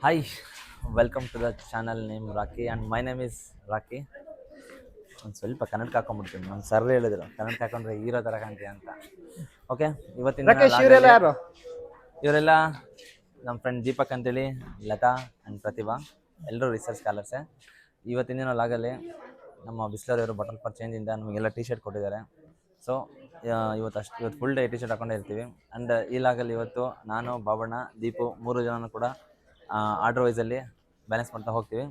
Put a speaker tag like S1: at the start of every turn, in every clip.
S1: Hi, welcome to the channel name Rocky and my name is Rocky. ಒಂದು ಸ್ವಲ್ಪ ಕನ್ನಡಕ್ಕೆ ಹಾಕೊಂಡ್ಬಿಡ್ತೀನಿ. ನಮ್ಮ ಸರ್ ಹೇಳಿದ್ರು ಕನ್ನಡಕ್ಕೆ ಹಾಕೊಂಡ್ರೆ ಹೀರೋ ಥರ ಕಾಣ್ತೀಯ ಅಂತ. ಓಕೆ, ಇವತ್ತಿನ
S2: ರಾಕೇಶ್ ಇವರೆಲ್ಲ ಯಾರು?
S1: ಇವರೆಲ್ಲ ನಮ್ಮ ಫ್ರೆಂಡ್ ದೀಪಕ್ ಅಂತೇಳಿ, ಲತಾ ಆ್ಯಂಡ್ ಪ್ರತಿಭಾ, ಎಲ್ಲರೂ ರಿಸರ್ಚ್ ಸ್ಕಾಲರ್ಸೇ. ಇವತ್ತಿನ ದಿನ ಲಾಗಲ್ಲಿ ನಮ್ಮ ಬಿಸ್ಲರ್ ಬಟನ್ ಫಾರ್ ಚೇಂಜಿಂದ ನಮಗೆಲ್ಲ ಟಿ ಶರ್ಟ್ ಕೊಟ್ಟಿದ್ದಾರೆ. ಸೊ ಇವತ್ತು ಫುಲ್ ಡೇ ಟಿ ಶರ್ಟ್ ಹಾಕೊಂಡೇ ಇರ್ತೀವಿ. ಆ್ಯಂಡ್ ಈ ಲಾಗಲ್ಲಿ ಇವತ್ತು ನಾನು, ಬಾಬಣ್ಣ, ದೀಪು 3 ಜನನೂ ಕೂಡ ಆರ್ಡರ್ ವೈಸಲ್ಲಿ ಬ್ಯಾಲೆನ್ಸ್ ಮಾಡ್ತಾ ಹೋಗ್ತೀವಿ.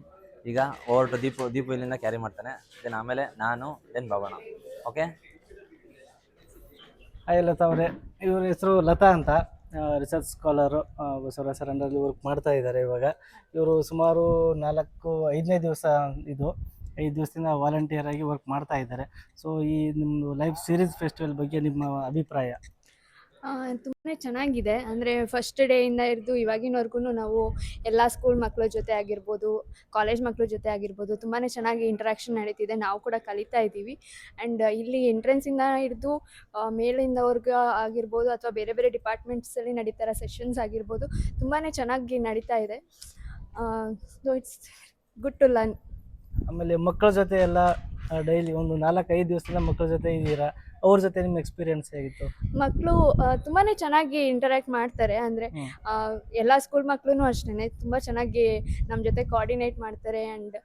S1: ಈಗ ಓವರ್ ಟು ದೀಪು ಇಲ್ಲಿಂದ ಕ್ಯಾರಿ ಮಾಡ್ತಾನೆ, ದೆನ್ ಆಮೇಲೆ ನಾನು, then Babanna. Okay,
S2: hi Latha ಅವರೇ. ಇವ್ರ ಹೆಸರು ಲತಾ ಅಂತ, ರಿಸರ್ಚ್ ಸ್ಕಾಲರು, ಬಸವರಾಜ್ ಸರ್ ಅಂಡರಲ್ಲಿ ವರ್ಕ್ ಮಾಡ್ತಾ ಇದ್ದಾರೆ. ಇವಾಗ ಇವರು ಸುಮಾರು 5ನೇ ದಿವಸ, 5 ದಿವಸದಿಂದ ವಾಲಂಟಿಯರ್ ಆಗಿ ವರ್ಕ್ ಮಾಡ್ತಾ ಇದ್ದಾರೆ. ಸೊ ಈ ನಿಮ್ಮದು ಲೈಫ್ ಸೀರೀಸ್ ಫೆಸ್ಟಿವಲ್ ಬಗ್ಗೆ ನಿಮ್ಮ ಅಭಿಪ್ರಾಯ?
S3: ತುಂಬಾ ಚೆನ್ನಾಗಿದೆ. ಅಂದರೆ ಫಸ್ಟ್ ಡೇಯಿಂದ ಹಿಡಿದು ಇವಾಗಿನವರೆಗೂ ನಾವು ಎಲ್ಲ ಸ್ಕೂಲ್ ಮಕ್ಕಳ ಜೊತೆ ಆಗಿರ್ಬೋದು, ಕಾಲೇಜ್ ಮಕ್ಕಳ ಜೊತೆ ಆಗಿರ್ಬೋದು, ತುಂಬಾ ಚೆನ್ನಾಗಿ ಇಂಟ್ರ್ಯಾಕ್ಷನ್ ನಡೀತಿದೆ. ನಾವು ಕೂಡ ಕಲಿತಾ ಇದ್ದೀವಿ. ಆ್ಯಂಡ್ ಇಲ್ಲಿ ಎಂಟ್ರೆನ್ಸಿಂದ ಹಿಡಿದು ಮೇಲಿಂದವರೆಗೂ ಆಗಿರ್ಬೋದು, ಅಥವಾ ಬೇರೆ ಬೇರೆ ಡಿಪಾರ್ಟ್ಮೆಂಟ್ಸಲ್ಲಿ ನಡೀತಾರ ಸೆಷನ್ಸ್ ಆಗಿರ್ಬೋದು, ತುಂಬಾ ಚೆನ್ನಾಗಿ ನಡೀತಾ ಇದೆ. So it's good to learn.
S2: ಆಮೇಲೆ ಮಕ್ಕಳ ಜೊತೆ ಎಲ್ಲ ಡೈಲಿ ಒಂದು 4-5 ದಿವಸದಿಂದ ಮಕ್ಕಳ ಜೊತೆ ಇದ್ದೀರಾ. ಅವ್ರ ಜೊತೆ ನಿಮ್ಮ ಎಕ್ಸ್ಪೀರಿಯನ್ಸ್ ಹೇಗಿತ್ತು?
S3: ಮಕ್ಕಳು ತುಂಬಾ ಚೆನ್ನಾಗಿ ಇಂಟರ್ಯಾಕ್ಟ್ ಮಾಡ್ತಾರೆ. ಅಂದರೆ ಎಲ್ಲ ಸ್ಕೂಲ್ ಮಕ್ಕಳು ಅಷ್ಟೇ ತುಂಬ ಚೆನ್ನಾಗಿ ನಮ್ಮ ಜೊತೆ ಕೋಆರ್ಡಿನೇಟ್ ಮಾಡ್ತಾರೆ. ಆ್ಯಂಡ್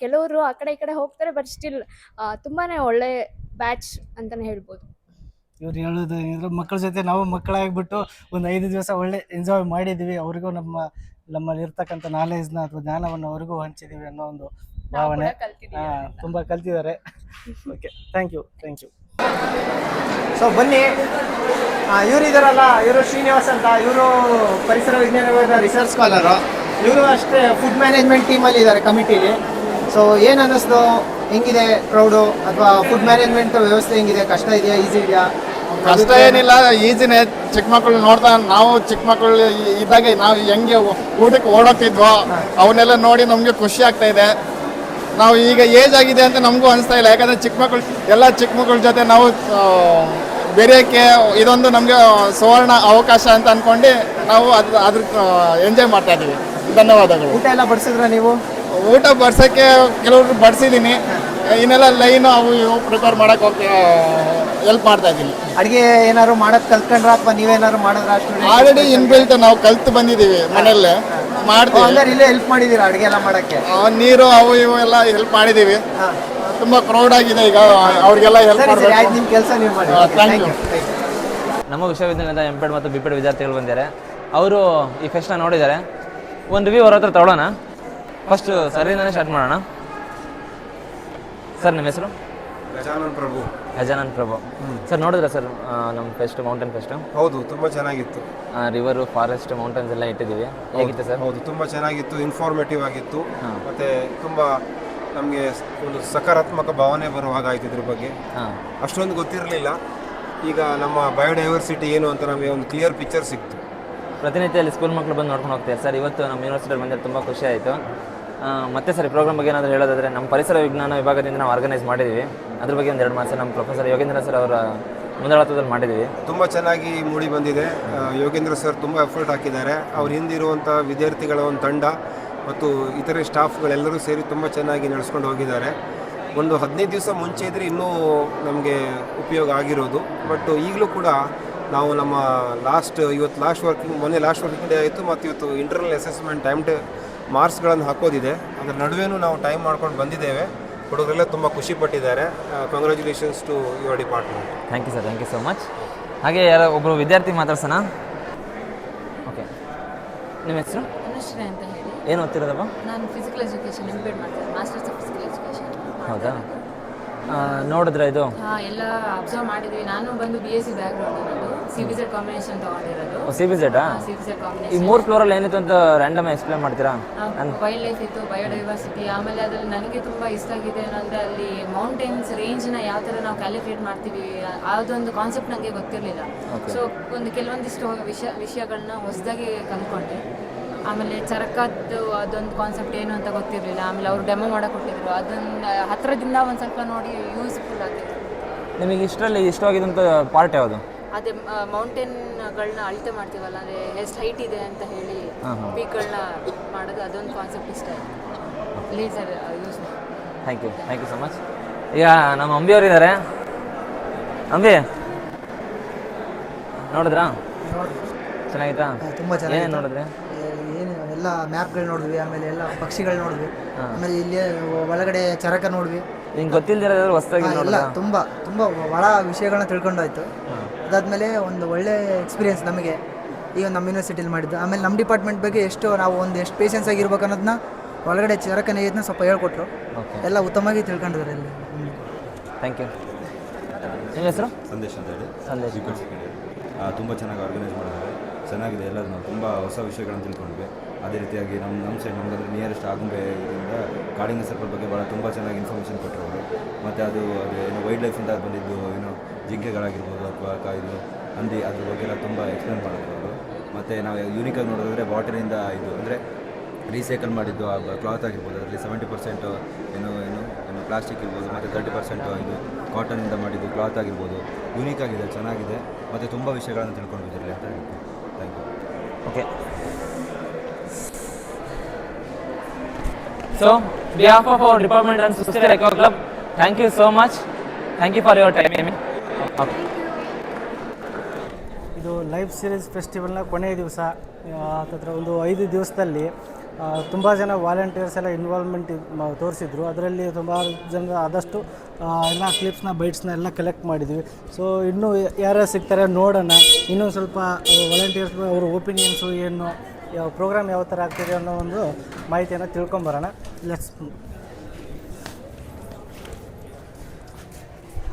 S3: ಕೆಲವರು ಆ ಕಡೆ ಈ ಕಡೆ ಹೋಗ್ತಾರೆ, ಬಟ್ ಸ್ಟಿಲ್ ತುಂಬಾ ಒಳ್ಳೆ ಬ್ಯಾಚ್ ಅಂತಲೇ ಹೇಳ್ಬೋದು.
S2: ಇವ್ರು ಹೇಳೋದು ಏನಂದ್ರೆ, ಮಕ್ಕಳ ಜೊತೆ ನಾವು ಮಕ್ಕಳಾಗಿಬಿಟ್ಟು ಒಂದು 5 ದಿವಸ ಒಳ್ಳೆ ಎಂಜಾಯ್ ಮಾಡಿದ್ದೀವಿ. ಅವ್ರಿಗೂ ನಮ್ಮಲ್ಲಿ ಇರ್ತಕ್ಕಂಥ ನಾಲೆಜ್ನ ಅಥವಾ ಜ್ಞಾನವನ್ನು ಅವ್ರಿಗೂ ಹಂಚಿದ್ದೀವಿ ಅನ್ನೋ ಒಂದು ಭಾವನೆ. ತುಂಬ ಕಲ್ತಿದ್ದಾರೆ. Okay, thank you. ಸೊ ಬನ್ನಿ, ಇವರು ಇದಾರಲ್ಲ, ಇವರು ಶ್ರೀನಿವಾಸ್ ಅಂತ. ಇವರು ಪರಿಸರ ವಿಜ್ಞಾನದ ರಿಸರ್ಚ್ ಸ್ಕಾಲರು. ಇವರು ಅಷ್ಟೇ ಫುಡ್ ಮ್ಯಾನೇಜ್ಮೆಂಟ್ ಟೀಮಲ್ಲಿ ಇದ್ದಾರೆ, ಕಮಿಟಿಲಿ. ಸೊ ಏನು ಅನ್ನಿಸ್ತು, ಹೆಂಗಿದೆ ಕ್ರೌಡು, ಅಥವಾ ಫುಡ್ ಮ್ಯಾನೇಜ್ಮೆಂಟ್ ವ್ಯವಸ್ಥೆ ಹೆಂಗಿದೆ? ಕಷ್ಟ ಇದೆಯಾ, ಈಸಿ ಇದೆಯಾ?
S4: ಕಷ್ಟ ಏನಿಲ್ಲ, ಈಸಿನೇ. ಚಿಕ್ಕ ಮಕ್ಕಳು ನೋಡ್ತಾ, ನಾವು ಚಿಕ್ಕ ಮಕ್ಕಳು ಇದ್ದಾಗ ನಾವು ಹೆಂಗೆ ಊಟಕ್ಕೆ ಓಡೋಗ್ತಿದ್ವೋ ಅವನ್ನೆಲ್ಲ ನೋಡಿ ನಮಗೆ ಖುಷಿ ಆಗ್ತಾ ಇದೆ. ನಾವು ಈಗ ಏಜ್ ಆಗಿದೆ ಅಂತ ನಮಗೂ ಅನಿಸ್ತಾ ಇಲ್ಲ, ಯಾಕಂದರೆ ಚಿಕ್ಕ ಮಕ್ಕಳ ಜೊತೆ ನಾವು ಬೆರೆಯೋಕ್ಕೆ ಇದೊಂದು ನಮಗೆ ಸುವರ್ಣ ಅವಕಾಶ ಅಂತ ಅಂದ್ಕೊಂಡು ನಾವು ಅದ್ರ ಎಂಜಾಯ್ ಮಾಡ್ತಾ ಇದ್ದೀವಿ. ಧನ್ಯವಾದಗಳು.
S2: ಊಟ ಎಲ್ಲ ಬಡಿಸಿದ್ರ ನೀವು?
S4: ಊಟ ಬಡ್ಸೋಕ್ಕೆ ಕೆಲವ್ರು ಬಡಿಸಿದ್ದೀನಿ, ಇನ್ನೆಲ್ಲ ಲೈನು ಅವು ಇವು ಪ್ರಿಪೇರ್ ಮಾಡೋಕ್ಕೆ ಹೋಗಿ ಹೆಲ್ಪ್ ಮಾಡ್ತಾ ಇದ್ದೀನಿ.
S2: ಅಡುಗೆ ಏನಾದ್ರು ಮಾಡೋದು ಕಲ್ತ್ಕೊಂಡ್ರ, ಅಥವಾ ನೀವೇನಾದ್ರು ಮಾಡಿದ್ರ?
S4: ಆಲ್ರೆಡಿ ಇನ್ಬಿಲ್ಟ್ ನಾವು ಕಲ್ತು ಬಂದಿದ್ದೀವಿ, ಮನೆಯಲ್ಲೇ ಮಾಡ್ತೀವಿ.
S2: ಇಲ್ಲೇ ಹೆಲ್ಪ್ ಮಾಡಿದ್ದೀರಾ ಅಡುಗೆ ಎಲ್ಲ ಮಾಡೋಕ್ಕೆ?
S4: ನೀರು ಅವು ಇವು ಎಲ್ಲ ಹೆಲ್ಪ್ ಮಾಡಿದ್ದೀವಿ. ತುಂಬ ಕ್ರೌಡ್ ಆಗಿದೆ ಈಗ, ಅವ್ರಿಗೆಲ್ಲ ಹೆಲ್ಪ್ ಮಾಡಬೇಕು.
S2: ನಿಮ್ಮ ಕೆಲಸ ನೀವು ಮಾಡಿ.
S4: Thank you.
S1: ನಮ್ಮ ವಿಶ್ವವಿದ್ಯಾಲಯದ ಎಂಪೆಡ್ ಮತ್ತು ಬಿಪೆಡ್ ವಿದ್ಯಾರ್ಥಿಗಳು ಬಂದಿದ್ದಾರೆ. ಅವರು ಈ ಫೆಸ್ಟ್ನ ನೋಡಿದ್ದಾರೆ. ಒಂದು ರಿವ್ಯೂ ಅವ್ರ ಹತ್ರ ತಗೊಳ್ಳೋಣ. ಫಸ್ಟ್ ಸರಿಂದನೇ ಸ್ಟಾರ್ಟ್ ಮಾಡೋಣ. ಸರ್, ನಿಮ್ಮ ಹೆಸರು? ಗಜಾನನ್ ಪ್ರಭು. ಸರ್, ನೋಡಿದ್ರೆ ಸರ್ ನಮ್ಮ ಫೆಸ್ಟ್, ಮೌಂಟೇನ್ ಫೆಸ್ಟ್?
S5: ಹೌದು, ತುಂಬ ಚೆನ್ನಾಗಿತ್ತು.
S1: ರಿವರು, ಫಾರೆಸ್ಟ್, ಮೌಂಟೇನ್ಸ್ ಎಲ್ಲ ಇಟ್ಟಿದ್ದೀವಿ. ಹೇಗಿತ್ತು ಸರ್?
S5: ಹೌದು, ತುಂಬ ಚೆನ್ನಾಗಿತ್ತು, ಇನ್ಫಾರ್ಮೇಟಿವ್ ಆಗಿತ್ತು. ಮತ್ತು ತುಂಬ ನಮಗೆ ಒಂದು ಸಕಾರಾತ್ಮಕ ಭಾವನೆ ಬರುವ ಹಾಗಾಯಿತು. ಇದ್ರ ಬಗ್ಗೆ ಅಷ್ಟೊಂದು ಗೊತ್ತಿರಲಿಲ್ಲ. ಈಗ ನಮ್ಮ ಬಯೋಡೈವರ್ಸಿಟಿ ಏನು ಅಂತ ನಮಗೆ ಒಂದು ಕ್ಲಿಯರ್ ಪಿಕ್ಚರ್ ಸಿಕ್ತು.
S1: ಪ್ರತಿನಿತ್ಯ ಅಲ್ಲಿ ಸ್ಕೂಲ್ ಮಕ್ಕಳು ಬಂದು ನೋಡ್ಕೊಂಡು ಹೋಗ್ತಾರೆ ಸರ್. ಇವತ್ತು ನಮ್ಮ ಯೂನಿವರ್ಸಿಟಿಯಲ್ಲಿ ಬಂದರೆ ತುಂಬ ಖುಷಿ ಆಯಿತು. ಮತ್ತೆ ಸರ್, ಈ ಪ್ರೋಗ್ರಾಮ್ ಬಗ್ಗೆ ಏನಾದರೂ ಹೇಳೋದಾದರೆ, ನಮ್ಮ ಪರಿಸರ ವಿಜ್ಞಾನ ವಿಭಾಗದಿಂದ ನಾವು ಆರ್ಗನೈಸ್ ಮಾಡಿದ್ದೀವಿ. ಅದ್ರ ಬಗ್ಗೆ ಒಂದು 2 ಮಾತು ನಮ್ಮ ಪ್ರೊಫೆಸರ್ ಯೋಗೇಂದ್ರ ಸರ್ ಅವರ ಮುಂದಾಳತ್ವದಲ್ಲಿ ಮಾಡಿದ್ದೀವಿ.
S5: ತುಂಬ ಚೆನ್ನಾಗಿ ಮೂಡಿ ಬಂದಿದೆ. ಯೋಗೇಂದ್ರ ಸರ್ ತುಂಬ ಎಫರ್ಟ್ ಹಾಕಿದ್ದಾರೆ. ಅವ್ರ ಹಿಂದಿರುವಂಥ ವಿದ್ಯಾರ್ಥಿಗಳ ಒಂದು ತಂಡ ಮತ್ತು ಇತರೆ ಸ್ಟಾಫ್ಗಳೆಲ್ಲರೂ ಸೇರಿ ತುಂಬ ಚೆನ್ನಾಗಿ ನಡೆಸ್ಕೊಂಡು ಹೋಗಿದ್ದಾರೆ. ಒಂದು 15 ದಿವಸ ಮುಂಚೆ ಇದ್ದರೆ ಇನ್ನೂ ನಮಗೆ ಉಪಯೋಗ ಆಗಿರೋದು. ಬಟ್ ಈಗಲೂ ಕೂಡ ನಾವು ನಮ್ಮ ಮೊನ್ನೆ ಲಾಸ್ಟ್ ವರ್ಕಿಂಗ್ ಡೇ ಆಯಿತು, ಮತ್ತು ಇವತ್ತು ಇಂಟರ್ನಲ್ ಅಸೆಸ್ಮೆಂಟ್ ಮಾರ್ಕ್ಸ್ಗಳನ್ನು ಹಾಕೋದಿದೆ. ಅದರ ನಡುವೆನೂ ನಾವು ಟೈಮ್ ಮಾಡ್ಕೊಂಡು ಬಂದಿದ್ದೇವೆ. ಹುಡುಗರೆಲ್ಲ ತುಂಬ ಖುಷಿ ಪಟ್ಟಿದ್ದಾರೆ. Congratulations to your department.
S1: Thank you sir, thank you so much. ಹಾಗೆ ಯಾರೋ ಒಬ್ಬರು ವಿದ್ಯಾರ್ಥಿ ಮಾತಾಡ್ಸೋಣ. ಓಕೆ, ನಿಮ್ಮ ಹೆಸರು?
S6: ಅನುಶ್ರೀ ಅಂತ ಹೇಳಿ.
S1: ಏನು ಓದ್ತಿರೋದಪ್ಪ?
S6: ನಾನು ಫಿಸಿಕಲ್ ಎಜುಕೇಷನ್ ಎಂಬಿಎಡ್ ಮಾಡ್ತೀನಿ, ಮಾಸ್ಟರ್ಸ್ ಆಫ್ ಫಿಸಿಕಲ್ ಎಜುಕೇಷನ್.
S1: ಹೌದಾ? ನೋಡಿದ್ರೆ ಇದು
S6: ಎಲ್ಲ ಅಬ್ಸರ್ವ್ ಮಾಡಿದ್ವಿ. ನಾನು ಬಂದು BSc ಬ್ಯಾಕ್ಗ್ರೌಂಡ್, ನಾನು CBZ ಕಾಂಬಿನೇಷನ್ ತಗೊಂಡಿರೋದು.
S1: CBZ
S6: CBZ
S1: ಈ
S6: ಕಾಂಬಿನೇಷನ್.
S1: 3 ಫ್ಲೋರಲ್ಲಿ ಏನಿತ್ತು ಅಂತ ರ್ಯಾಂಡಮ್ ಎಕ್ಸ್ಪ್ಲೇನ್ ಮಾಡ್ತೀರಾ?
S6: ವೈಲ್ಡ್ ಲೈಫ್ ಇತ್ತು, ಬಯೋಡೈವರ್ಸಿಟಿ. ಆಮೇಲೆ ಅದರಲ್ಲಿ ನನಗೆ ತುಂಬ ಇಷ್ಟ ಆಗಿದೆ ಏನಂದರೆ, ಅಲ್ಲಿ ಮೌಂಟೇನ್ಸ್ ರೇಂಜ್ನ ಯಾವ ಥರ ನಾವು ಕ್ಯಾಲಿಬ್ರೇಟ್ ಮಾಡ್ತೀವಿ, ಅದೊಂದು ಕಾನ್ಸೆಪ್ಟ್ ನನಗೆ ಗೊತ್ತಿರಲಿಲ್ಲ. ಸೊ ಕೆಲವೊಂದಿಷ್ಟು ವಿಷಯಗಳನ್ನ ಹೊಸದಾಗಿ ಕಲ್ತ್ಕೊಂಡೆ. ಆಮೇಲೆ ಚರಕದ್ದು ಅದೊಂದು ಕಾನ್ಸೆಪ್ಟ್ ಏನು ಅಂತ ಗೊತ್ತಿರಲಿಲ್ಲ. ಆಮೇಲೆ ಅವರು ಡೆಮೋ ಮಾಡೋಕೆ ಕೊಟ್ಟಿದ್ರು, ಅದನ್ನು ಹತ್ತಿರದಿಂದ ಒಂದು ಸ್ವಲ್ಪ ನೋಡಿ ಯೂಸ್ಫುಲ್ ಆಗಿದೆ.
S1: ನಿಮಗೆ ಇಷ್ಟರಲ್ಲಿ ಇಷ್ಟವಾಗಿದ್ದಂಥ ಪಾರ್ಟ್ ಯಾವುದು?
S6: ಅದೇ ಮೌಂಟೇನ್ಗಳನ್ನ ಅಳತೆ ಮಾಡ್ತೀವಲ್ಲ, ಅಂದರೆ ಎಷ್ಟು ಹೈಟ್ ಇದೆ ಅಂತ ಹೇಳಿ ಪೀಕ್ಗಳನ್ನ ಮಾಡೋದು, ಅದೊಂದು ಕಾನ್ಸೆಪ್ಟ್ ಇಷ್ಟ ಆಯಿತು. ಲೇಸರ್ ಯೂಸ್ ಮಾಡಿ.
S1: Thank you so much. ಈಗ ನಮ್ಮ ಅಂಬಿಯವರು ಇದ್ದಾರೆ. ಅಂಬಿ ನೋಡಿದ್ರಾ? ಚೆನ್ನಾಗಿತ್ತಾ?
S7: ತುಂಬ
S1: ಏನೇನು
S7: ಚೆನ್ನಾಗಿ
S1: ನೋಡಿದ್ರಿ?
S7: ಏನು ಎಲ್ಲ ಮ್ಯಾಪ್ಗಳು ನೋಡಿದ್ವಿ, ಆಮೇಲೆ ಎಲ್ಲ ಪಕ್ಷಿಗಳು ನೋಡಿದ್ವಿ, ಆಮೇಲೆ ಇಲ್ಲಿ ಒಳಗಡೆ ಚರಕ ನೋಡಿದ್ವಿ.
S1: ನಿಂಗೆ ಗೊತ್ತಿಲ್ದಿರೋದು ಹೊಸದಾಗಿ
S7: ಎಲ್ಲ
S1: ನೋಡಿದ್ರಾ?
S7: ತುಂಬ ತುಂಬ ಭಾಳ ವಿಷಯಗಳನ್ನ ತಿಳ್ಕೊಂಡಾಯ್ತು. ಅದಾದಮೇಲೆ ಒಂದು ಒಳ್ಳೆ ಎಕ್ಸ್ಪೀರಿಯೆನ್ಸ್ ನಮಗೆ ಈಗ ನಮ್ಮ ಯೂನಿವರ್ಸಿಟಿಲಿ ಮಾಡಿದ್ದು. ಆಮೇಲೆ ನಮ್ಮ ಡಿಪಾರ್ಟ್ಮೆಂಟ್ ಬಗ್ಗೆ ನಾವು ಎಷ್ಟು ಪೇಷನ್ಸ್ ಆಗಿರ್ಬೇಕು ಅನ್ನೋದನ್ನ ಒಳಗಡೆ ಚರಕ ನೇಯೋದನ್ನ ಸ್ವಲ್ಪ ಹೇಳ್ಕೊಟ್ರು. ಎಲ್ಲ ಉತ್ತಮವಾಗಿ ತಿಳ್ಕೊಂಡಿದ್ದಾರೆ ಇಲ್ಲಿ.
S1: Thank you. ನಿಮ್ಮ ಹೆಸರು?
S8: ಸಂದೇಶ್ ಅಂತ ಹೇಳಿ.
S1: ಸಂದೇಶ್.
S8: ತುಂಬ ಚೆನ್ನಾಗಿ ಆರ್ಗನೈಸ್ ಮಾಡಿದ್ದಾರೆ, ಚೆನ್ನಾಗಿದೆ. ಎಲ್ಲ ನಾವು ತುಂಬ ಹೊಸ ವಿಷಯಗಳನ್ನು ತಿಳ್ಕೊಂಡ್ವಿ. ಅದೇ ರೀತಿಯಾಗಿ ನಮ್ಮ ಸೈಡ್ ನಮ್ಮದು ನಿಯರೆಸ್ಟ್ ಆಗುಂಬೆ ಇದರಿಂದ ಕಾಡಿಂಗ ಸರ್ಕಲ್ ಬಗ್ಗೆ ಭಾಳ ತುಂಬ ಚೆನ್ನಾಗಿ ಇನ್ಫಾರ್ಮೇಷನ್ ಕೊಟ್ಟರು ಅವರು. ಮತ್ತು ಅದು ಏನು ವೈಲ್ಡ್ ಲೈಫಿಂದ ಬಂದಿದ್ದು ಏನು ಜಿಂಕೆಗಳಾಗಿರ್ಬೋದು ಅಥವಾ ಇದು ಹಂದಿ, ಅದ್ರ ಬಗ್ಗೆ ಎಲ್ಲ ತುಂಬ ಎಕ್ಸ್ಪ್ಲೇನ್ ಮಾಡಿದ್ರು ಅವರು. ಮತ್ತು ನಾವು ಯೂನಿಕಾಗಿ ನೋಡೋದಾದರೆ ಬಾಟಲಿಂದ ಇದು ಅಂದರೆ ರೀಸೈಕಲ್ ಮಾಡಿದ್ದು ಆ ಕ್ಲಾತ್ ಆಗಿರ್ಬೋದು, ಅದರಲ್ಲಿ 70% ಏನು ಪ್ಲಾಸ್ಟಿಕ್ ಇರ್ಬೋದು, ಮತ್ತು 30% ಇದು ಕಾಟನಿಂದ ಮಾಡಿದ್ದು ಕ್ಲಾತ್ ಆಗಿರ್ಬೋದು. ಯೂನಿಕ್ ಆಗಿದೆ, ಚೆನ್ನಾಗಿದೆ, ಮತ್ತು ತುಂಬ ವಿಷಯಗಳನ್ನು ತಿಳ್ಕೊಂಡಿದ್ದೀರಿ ಅಂತ ಹೇಳ್ತೀನಿ. Thank you.
S1: Okay. So, behalf of our department and Sister Eco Club, thank you so much. Thank you for your time. Okay.
S2: ಇದು ಲೈಫ್ ಸೀರೀಸ್ ಫೆಸ್ಟಿವಲ್ನ ಕೊನೆಯ ದಿವಸ. ಹತ್ತಿರ ಒಂದು 5 ದಿವಸದಲ್ಲಿ ತುಂಬ ಜನ ವಾಲಂಟಿಯರ್ಸ್ ಎಲ್ಲ ಇನ್ವಾಲ್ವ್ಮೆಂಟ್ ತೋರಿಸಿದ್ರು. ಅದರಲ್ಲಿ ಸುಮಾರು ಜನ ಆದಷ್ಟು ಎಲ್ಲ ಕ್ಲಿಪ್ಸ್ನ ಬೈಟ್ಸ್ನ ಎಲ್ಲ ಕಲೆಕ್ಟ್ ಮಾಡಿದ್ವಿ. ಸೊ ಇನ್ನೂ ಯಾರ್ಯಾರು ಸಿಗ್ತಾರೆ ನೋಡೋಣ. ಇನ್ನೂ ಸ್ವಲ್ಪ ವಾಲಂಟಿಯರ್ಸ್ ಅವ್ರ ಒಪಿನಿಯನ್ಸು ಏನು, ಯಾವ ಪ್ರೋಗ್ರಾಮ್ ಯಾವ ಥರ ಆಗ್ತಿದೆ ಅನ್ನೋ ಒಂದು ಮಾಹಿತಿಯನ್ನು ತಿಳ್ಕೊಂಬರೋಣ. ಲೆಟ್ಸ್.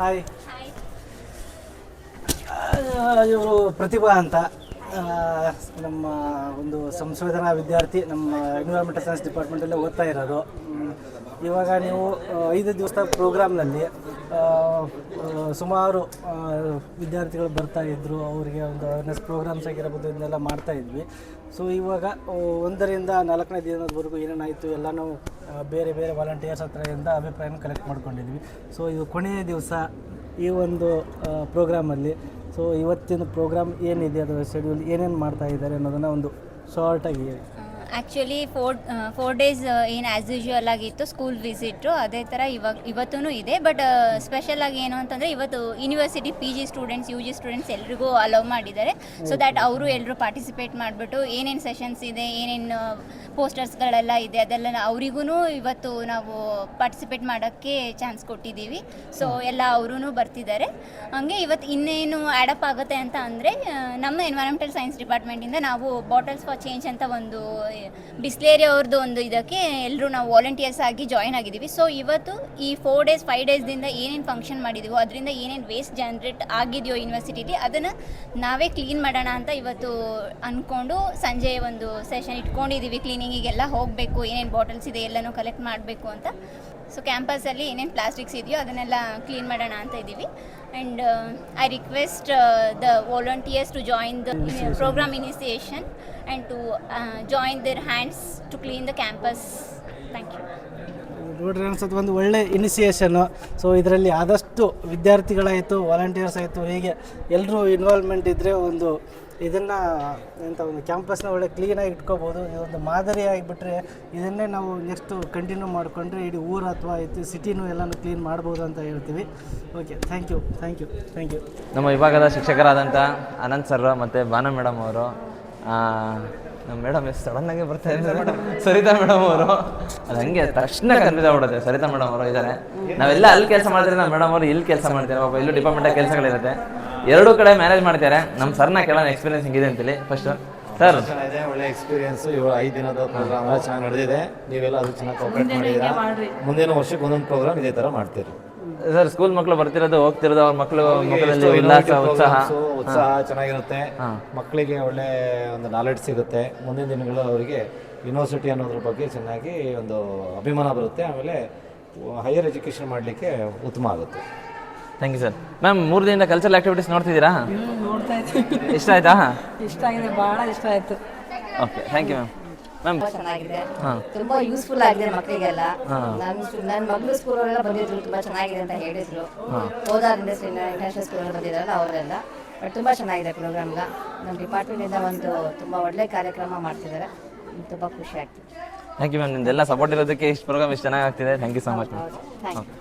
S2: ಹಾಯ್, ಇವರು ಪ್ರತಿಭಾ ಅಂತ ನಮ್ಮ ಒಂದು ಸಂಶೋಧನಾ ವಿದ್ಯಾರ್ಥಿ, ನಮ್ಮ ಎನ್ವಿರಾನ್ಮೆಂಟಲ್ ಸೈನ್ಸ್ ಡಿಪಾರ್ಟ್ಮೆಂಟಲ್ಲೇ ಓದ್ತಾ ಇರೋದು. ಇವಾಗ ನೀವು 5 ದಿವಸದ ಪ್ರೋಗ್ರಾಮ್ನಲ್ಲಿ ಸುಮಾರು ವಿದ್ಯಾರ್ಥಿಗಳು ಬರ್ತಾಯಿದ್ರು. ಅವರಿಗೆ ಒಂದು ಅವೇರ್ನೆಸ್ ಪ್ರೋಗ್ರಾಮ್ಸ್ ಆಗಿರ್ಬೋದು, ಇದನ್ನೆಲ್ಲ ಮಾಡ್ತಾಯಿದ್ವಿ. ಸೊ ಇವಾಗ 1ರಿಂದ 4ನೇ ದಿನದವರೆಗೂ ಏನೇನಾಯಿತು ಎಲ್ಲನೂ ಬೇರೆ ಬೇರೆ ವಾಲಂಟಿಯರ್ಸ್ ಹತ್ರದಿಂದ ಅಭಿಪ್ರಾಯನ ಕಲೆಕ್ಟ್ ಮಾಡ್ಕೊಂಡಿದ್ವಿ. ಸೊ ಇದು ಕೊನೆಯ ದಿವಸ ಈ ಒಂದು ಪ್ರೋಗ್ರಾಮಲ್ಲಿ. ಸೊ ಇವತ್ತಿನ ಪ್ರೋಗ್ರಾಮ್ ಏನಿದೆ, ಅದರ ಶೆಡ್ಯೂಲ್ ಏನೇನು ಮಾಡ್ತಾ ಇದ್ದಾರೆ ಅನ್ನೋದನ್ನು ಒಂದು ಶಾರ್ಟಾಗಿ ಹೇಳಿ.
S9: ಆ್ಯಕ್ಚುಲಿ 4 ಡೇಸ್ ಏನು ಆ್ಯಸ್ ಯೂಶ್ವಲ್ ಆಗಿತ್ತು ಸ್ಕೂಲ್ ವಿಸಿಟು, ಅದೇ ಥರ ಇವತ್ತೂ ಇದೆ. ಬಟ್ ಸ್ಪೆಷಲಾಗಿ ಏನು ಅಂತಂದರೆ ಇವತ್ತು university PG students, UG students ಎಲ್ರಿಗೂ ಅಲೌ ಮಾಡಿದ್ದಾರೆ. ಸೊ ದ್ಯಾಟ್ ಅವರು ಎಲ್ಲರೂ ಪಾರ್ಟಿಸಿಪೇಟ್ ಮಾಡಿಬಿಟ್ಟು ಏನೇನು ಸೆಷನ್ಸ್ ಇದೆ, ಏನೇನು ಪೋಸ್ಟರ್ಸ್ಗಳೆಲ್ಲ ಇದೆ, ಅದೆಲ್ಲ ಅವರಿಗೂ ಇವತ್ತು ನಾವು ಪಾರ್ಟಿಸಿಪೇಟ್ ಮಾಡೋಕ್ಕೆ ಚಾನ್ಸ್ ಕೊಟ್ಟಿದ್ದೀವಿ. ಸೊ ಎಲ್ಲ ಅವರೂ ಬರ್ತಿದ್ದಾರೆ. ಹಾಗೆ ಇವತ್ತು ಇನ್ನೇನು ಆ್ಯಡಪ್ ಆಗುತ್ತೆ ಅಂತ ಅಂದರೆ ನಮ್ಮ ಎನ್ವೈರನ್ಮೆಂಟಲ್ ಸೈನ್ಸ್ ಡಿಪಾರ್ಟ್ಮೆಂಟಿಂದ ನಾವು ಬಾಟಲ್ಸ್ ಫಾರ್ ಚೇಂಜ್ ಅಂತ ಒಂದು ಬಿಸ್ಲೇರಿ ಅವ್ರದ್ದು ಒಂದು ಇದಕ್ಕೆ ಎಲ್ಲರೂ ನಾವು ವಾಲಂಟಿಯರ್ಸ್ ಆಗಿ ಜಾಯ್ನ್ ಆಗಿದ್ದೀವಿ. ಸೊ ಇವತ್ತು ಈ 4 ಡೇಸ್ 5 ಡೇಸ್ದಿಂದ ಏನೇನು ಫಂಕ್ಷನ್ ಮಾಡಿದ್ದೀವೋ, ಅದರಿಂದ ಏನೇನು ವೇಸ್ಟ್ ಜನ್ರೇಟ್ ಆಗಿದೆಯೋ ಯೂನಿವರ್ಸಿಟಿಲಿ, ಅದನ್ನು ನಾವೇ ಕ್ಲೀನ್ ಮಾಡೋಣ ಅಂತ ಇವತ್ತು ಅಂದ್ಕೊಂಡು ಸಂಜೆ ಒಂದು ಸೆಷನ್ ಇಟ್ಕೊಂಡಿದ್ದೀವಿ. ಕ್ಲೀನಿಂಗಿಗೆಲ್ಲ ಹೋಗಬೇಕು, ಏನೇನು ಬಾಟಲ್ಸ್ ಇದೆ ಎಲ್ಲನೂ ಕಲೆಕ್ಟ್ ಮಾಡಬೇಕು ಅಂತ. ಸೊ ಕ್ಯಾಂಪಸಲ್ಲಿ ಏನೇನು ಪ್ಲಾಸ್ಟಿಕ್ಸ್ ಇದೆಯೋ ಅದನ್ನೆಲ್ಲ ಕ್ಲೀನ್ ಮಾಡೋಣ ಅಂತ ಇದ್ದೀವಿ. And I request the volunteers to join the programme initiation and to join their hands to clean the campus. Thank you.
S2: ನೋಡ್ರಿ ಅನ್ಸೋದು ಒಂದು ಒಳ್ಳೆ ಇನಿಷಿಯೇಷನ್ನು. ಸೊ ಇದರಲ್ಲಿ ಆದಷ್ಟು ವಿದ್ಯಾರ್ಥಿಗಳಾಯಿತು, ವಾಲಂಟಿಯರ್ಸ್ ಆಯಿತು, ಹೀಗೆ ಎಲ್ಲರೂ ಇನ್ವಾಲ್ವ್ಮೆಂಟ್ ಇದ್ದರೆ ಒಂದು ಇದನ್ನು ಎಂಥ ಒಂದು ಕ್ಯಾಂಪಸ್ನ ಒಳ್ಳೆ ಕ್ಲೀನಾಗಿ ಇಟ್ಕೋಬೋದು. ಇದೊಂದು ಮಾದರಿ ಆಗಿಬಿಟ್ರೆ ಇದನ್ನೇ ನಾವು ನೆಕ್ಸ್ಟು ಕಂಟಿನ್ಯೂ ಮಾಡಿಕೊಂಡ್ರೆ ಇಡೀ ಊರು ಅಥವಾ ಸಿಟಿನೂ ಎಲ್ಲನೂ ಕ್ಲೀನ್ ಮಾಡ್ಬೋದು ಅಂತ ಹೇಳ್ತೀವಿ. Okay, thank you.
S1: ನಮ್ಮ ವಿಭಾಗದ ಶಿಕ್ಷಕರಾದಂಥ ಅನಂತ್ ಸರ್ ಮತ್ತು ಭಾನು ಮೇಡಮ್ ಅವರು, ನಮ್ಮ ಮೇಡಮ್ ಎಷ್ಟು ಸಡನ್ನಾಗಿ ಬರ್ತಾ ಇದ್ದಾರೆ, ಸರಿತಾ ಮೇಡಮ್ ಅವರು. ಅದು ಹಂಗೆ ತಕ್ಷಣ ಕನ್ಫ್ಯೂಸ್ ಆಗ್ಬಿಡುತ್ತೆ. ಸರಿತಾ ಮೇಡಮ್ ಅವರು ಇದ್ದಾರೆ, ನಾವೆಲ್ಲ ಅಲ್ಲಿ ಕೆಲಸ ಮಾಡ್ತೀವಿ, ನಮ್ಮ ಮೇಡಮ್ ಅವರು ಇಲ್ಲಿ ಕೆಲಸ ಮಾಡ್ತಾರೆ. ಪಾಪ ಇಲ್ಲೂ ಡಿಪಾರ್ಟ್ಮೆಂಟಾಗಿ ಕೆಲಸಗಳಿರುತ್ತೆ, ಎರಡೂ ಕಡೆ ಮ್ಯಾನೇಜ್ ಮಾಡ್ತಾರೆ. ನಮ್ಮ ಸರ್ನ ಕೇಳೋಣ ಎಕ್ಸ್ಪೀರಿಯನ್ಸ್ ಹಿಂಗಿದೆ ಅಂತೇಳಿ. ಫಸ್ಟ್ ಸರ್,
S10: ಚೆನ್ನಾಗಿದೆ, ಒಳ್ಳೆ ಎಕ್ಸ್ಪೀರಿಯನ್ಸ್. 5 ದಿನದ ಪ್ರೋಗ್ರಾಮ್ ಎಲ್ಲ ಚೆನ್ನಾಗಿ ನಡೆದಿದೆ. ನೀವೆಲ್ಲ ಅದು ಚೆನ್ನಾಗಿ ಕೋಆಪರೇಟ್ ಮಾಡಿದ್ದೀರಾ. ಮುಂದಿನ ವರ್ಷಕ್ಕೆ ಒಂದೊಂದು ಪ್ರೋಗ್ರಾಮ್ ಇದೇ ಥರ ಮಾಡ್ತೀರಿ
S1: ಸರ್. ಸ್ಕೂಲ್ ಮಕ್ಕಳು ಬರ್ತಿರೋದು ಹೋಗ್ತಿರೋದು, ಅವ್ರ ಮಕ್ಕಳು ಮುಖದಲ್ಲಿ ಉಲ್ಲಾಸ,
S10: ಉತ್ಸಾಹ ಚೆನ್ನಾಗಿರುತ್ತೆ. ಮಕ್ಕಳಿಗೆ ಒಳ್ಳೆ ಒಂದು ನಾಲೆಡ್ಜ್ ಸಿಗುತ್ತೆ. ಮುಂದಿನ ದಿನಗಳು ಅವರಿಗೆ ಯೂನಿವರ್ಸಿಟಿ ಅನ್ನೋದ್ರ ಬಗ್ಗೆ ಚೆನ್ನಾಗಿ ಒಂದು ಅಭಿಮಾನ ಬರುತ್ತೆ. ಆಮೇಲೆ ಹೈಯರ್ ಎಜುಕೇಷನ್ ಮಾಡಲಿಕ್ಕೆ ಉತ್ತಮ ಆಗುತ್ತೆ.
S1: Thank you sir. ಮ್ಯಾಮ್, 3 ದಿನದಿಂದ ಕಲ್ಚರಲ್ ಆಕ್ಟಿವಿಟೀಸ್ ನೋಡ್ತಿದ್ದೀರಾ?
S11: ನೋಡ್ತಾ ಇದ್ದೀನಿ.
S1: ಇಷ್ಟ ಆಯ್ತಾ?
S11: ಇಷ್ಟ ಆಗಿದೆ, ಭಾಳ ಇಷ್ಟ ಆಯಿತು.
S1: Okay, thank you ma'am.
S11: ಚೆನ್ನಾಗಿದೆ, ತುಂಬಾ ಯೂಸ್ಫುಲ್ ಆಗಿದೆ ಮಕ್ಕಳಿಗೆಲ್ಲ. ನನ್ನ ಮಗಳು ಸ್ಕೂಲೆಲ್ಲ ಬಂದಿದ್ರು, ತುಂಬಾ ಚೆನ್ನಾಗಿದೆ ಅಂತ ಹೇಳಿದ್ರು. ಹೋದಾರಿಂದ ಇಂಟರ್ನ್ಯಾಷನಲ್ ಸ್ಕೂಲ್ ಬಂದಿದ್ದಾರಲ್ಲ ಅವರೆಲ್ಲ ಬಟ್ ತುಂಬ ಚೆನ್ನಾಗಿದೆ ಪ್ರೋಗ್ರಾಮ್ಗ. ನಮ್ಮ ಡಿಪಾರ್ಟ್ಮೆಂಟಿಂದ ಒಂದು ತುಂಬ ಒಳ್ಳೆ ಕಾರ್ಯಕ್ರಮ ಮಾಡ್ತಿದ್ದಾರೆ, ತುಂಬ ಖುಷಿ ಆಗ್ತಿದೆ.
S1: ಥ್ಯಾಂಕ್ ಯು ಮ್ಯಾಮ್, ನಿಮ್ದೆಲ್ಲ ಸಪೋರ್ಟ್ ಇರೋದಕ್ಕೆ ಇಷ್ಟು ಪ್ರೋಗ್ರಾಮ್ ಇಷ್ಟು ಚೆನ್ನಾಗಿ ಆಗ್ತಿದೆ. Thank you so much ma'am.
S11: Thank you.